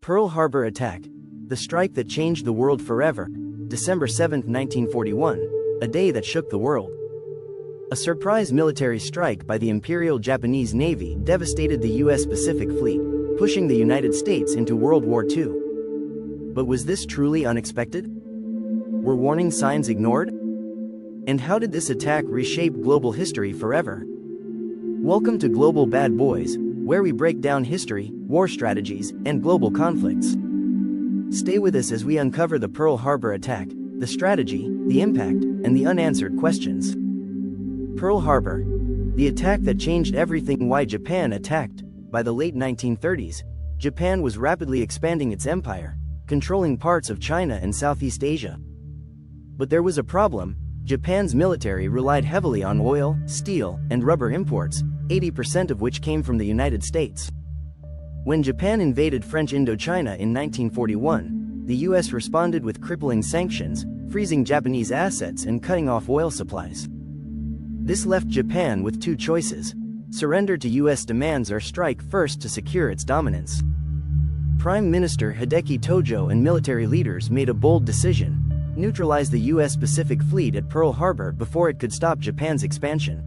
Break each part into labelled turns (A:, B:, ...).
A: Pearl Harbor attack, the strike that changed the world forever, December 7, 1941, a day that shook the world. A surprise military strike by the Imperial Japanese Navy devastated the U.S. Pacific Fleet, pushing the United States into World War II. But was this truly unexpected? Were warning signs ignored? And how did this attack reshape global history forever? Welcome to Global Bad Boys, where we break down history, war strategies, and global conflicts. Stay with us as we uncover the Pearl Harbor attack, the strategy, the impact, and the unanswered questions. Pearl Harbor, the attack that changed everything. Why Japan attacked? By the late 1930s, Japan was rapidly expanding its empire, controlling parts of China and Southeast Asia. But there was a problem. Japan's military relied heavily on oil, steel, and rubber imports, 80% of which came from the United States. When Japan invaded French Indochina in 1941, the US responded with crippling sanctions, freezing Japanese assets and cutting off oil supplies. This left Japan with two choices: surrender to US demands or strike first to secure its dominance. Prime Minister Hideki Tojo and military leaders made a bold decision: neutralize the U.S. Pacific Fleet at Pearl Harbor before it could stop Japan's expansion.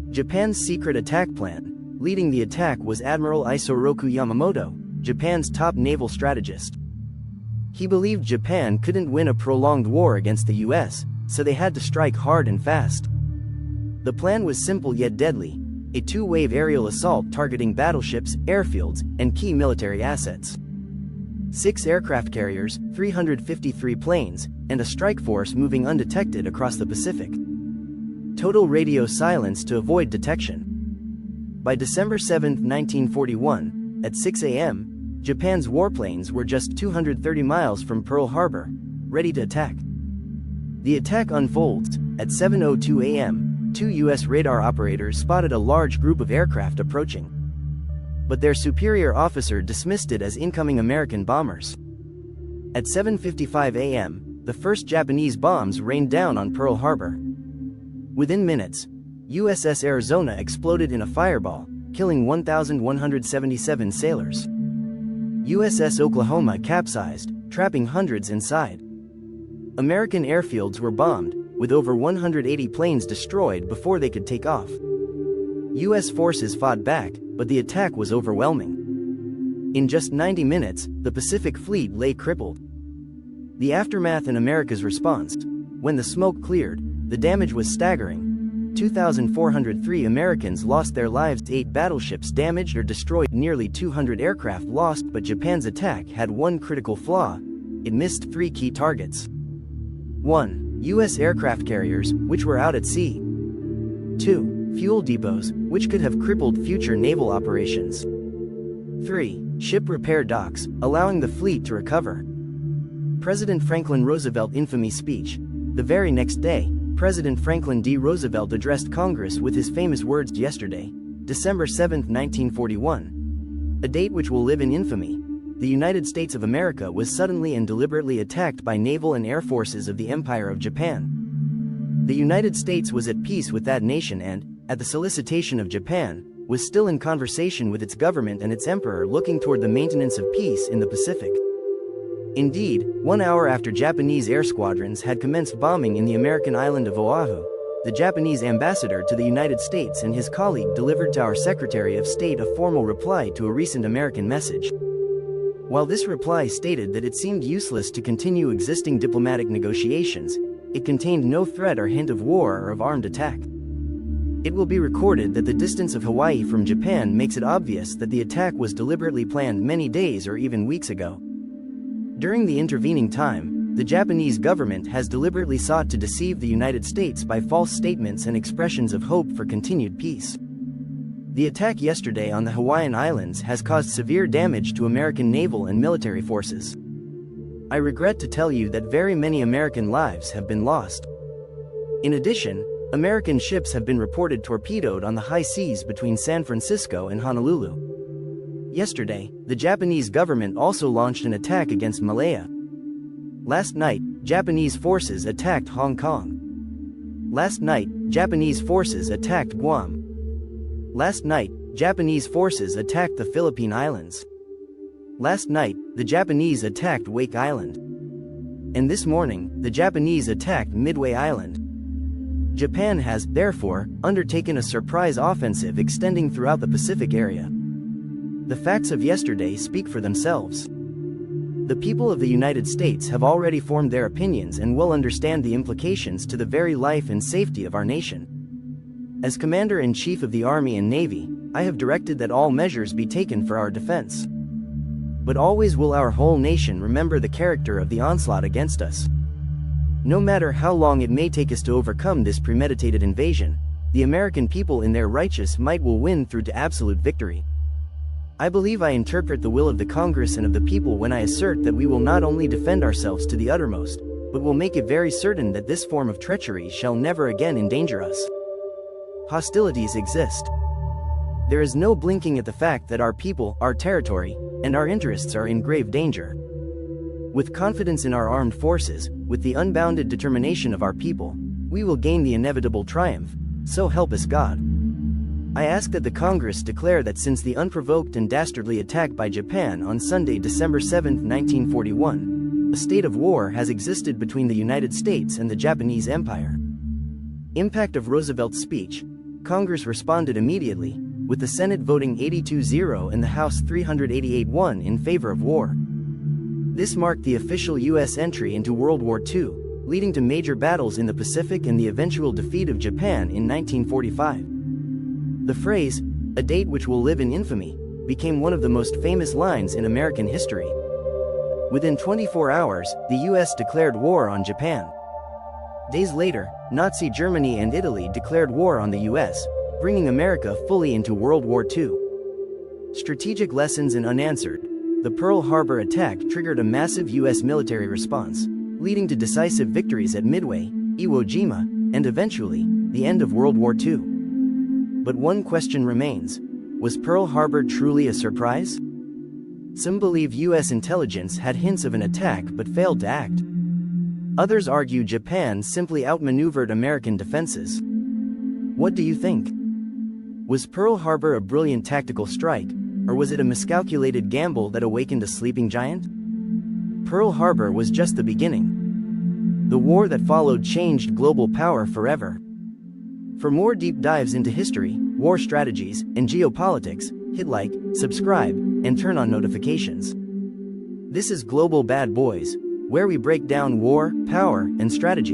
A: Japan's secret attack plan. Leading the attack was Admiral Isoroku Yamamoto, Japan's top naval strategist. He believed Japan couldn't win a prolonged war against the U.S., so they had to strike hard and fast. The plan was simple yet deadly: a two-wave aerial assault targeting battleships, airfields, and key military assets. 6 aircraft carriers, 353 planes, and a strike force moving undetected across the Pacific. Total radio silence to avoid detection. By December 7, 1941, at 6 a.m., Japan's warplanes were just 230 miles from Pearl Harbor, ready to attack. The attack unfolds. At 7:02 a.m., 2 U.S. radar operators spotted a large group of aircraft approaching. But their superior officer dismissed it as incoming American bombers. At 7:55 a.m., the first Japanese bombs rained down on Pearl Harbor. Within minutes, USS Arizona exploded in a fireball, killing 1,177 sailors. USS Oklahoma capsized, trapping hundreds inside. American airfields were bombed, with over 180 planes destroyed before they could take off. U.S. forces fought back, but the attack was overwhelming. In just 90 minutes, the Pacific Fleet lay crippled. The aftermath and America's response. When the smoke cleared, the damage was staggering. 2,403 Americans lost their lives, 8 battleships damaged or destroyed, nearly 200 aircraft lost. But Japan's attack had one critical flaw: it missed 3 key targets. 1. U.S. aircraft carriers, which were out at sea. 2. Fuel depots, which could have crippled future naval operations. 3. Ship repair docks, allowing the fleet to recover. President Franklin Roosevelt infamy speech. The very next day, President Franklin D. Roosevelt addressed Congress with his famous words: yesterday, December 7, 1941. A date which will live in infamy. The United States of America was suddenly and deliberately attacked by naval and air forces of the Empire of Japan. The United States was at peace with that nation and, at the solicitation of Japan, was still in conversation with its government and its emperor, looking toward the maintenance of peace in the Pacific. Indeed, 1 hour after Japanese air squadrons had commenced bombing in the American island of Oahu, the Japanese ambassador to the United States and his colleague delivered to our Secretary of State a formal reply to a recent American message. While this reply stated that it seemed useless to continue existing diplomatic negotiations, it contained no threat or hint of war or of armed attack. It will be recorded that the distance of Hawaii from Japan makes it obvious that the attack was deliberately planned many days or even weeks ago. During the intervening time, the Japanese government has deliberately sought to deceive the United States by false statements and expressions of hope for continued peace. The attack yesterday on the Hawaiian Islands has caused severe damage to American naval and military forces. I regret to tell you that very many American lives have been lost. In addition, American ships have been reported torpedoed on the high seas between San Francisco and Honolulu. Yesterday, the Japanese government also launched an attack against Malaya. Last night, Japanese forces attacked Hong Kong. Last night, Japanese forces attacked Guam. Last night, Japanese forces attacked the Philippine Islands. Last night, the Japanese attacked Wake Island. And this morning, the Japanese attacked Midway Island. Japan has, therefore, undertaken a surprise offensive extending throughout the Pacific area. The facts of yesterday speak for themselves. The people of the United States have already formed their opinions and will understand the implications to the very life and safety of our nation. As Commander-in-Chief of the Army and Navy, I have directed that all measures be taken for our defense. But always will our whole nation remember the character of the onslaught against us. No matter how long it may take us to overcome this premeditated invasion, the American people in their righteous might will win through to absolute victory. I believe I interpret the will of the Congress and of the people when I assert that we will not only defend ourselves to the uttermost, but will make it very certain that this form of treachery shall never again endanger us. Hostilities exist. There is no blinking at the fact that our people, our territory, and our interests are in grave danger. With confidence in our armed forces, with the unbounded determination of our people, we will gain the inevitable triumph, so help us God. I ask that the Congress declare that since the unprovoked and dastardly attack by Japan on Sunday, December 7, 1941, a state of war has existed between the United States and the Japanese Empire. Impact of Roosevelt's speech. Congress responded immediately, with the Senate voting 82-0 and the House 388-1 in favor of war. This marked the official U.S. entry into World War II, leading to major battles in the Pacific and the eventual defeat of Japan in 1945. The phrase, "a date which will live in infamy," became one of the most famous lines in American history. Within 24 hours, the U.S. declared war on Japan. Days later, Nazi Germany and Italy declared war on the U.S., bringing America fully into World War II. Strategic lessons and unanswered. The Pearl Harbor attack triggered a massive U.S. military response, leading to decisive victories at Midway, Iwo Jima, and eventually, the end of World War II. But one question remains: was Pearl Harbor truly a surprise? Some believe U.S. intelligence had hints of an attack but failed to act. Others argue Japan simply outmaneuvered American defenses. What do you think? Was Pearl Harbor a brilliant tactical strike, or was it a miscalculated gamble that awakened a sleeping giant? Pearl Harbor was just the beginning. The war that followed changed global power forever. For more deep dives into history, war strategies, and geopolitics, hit like, subscribe, and turn on notifications. This is Global Bad Boys, where we break down war, power, and strategy.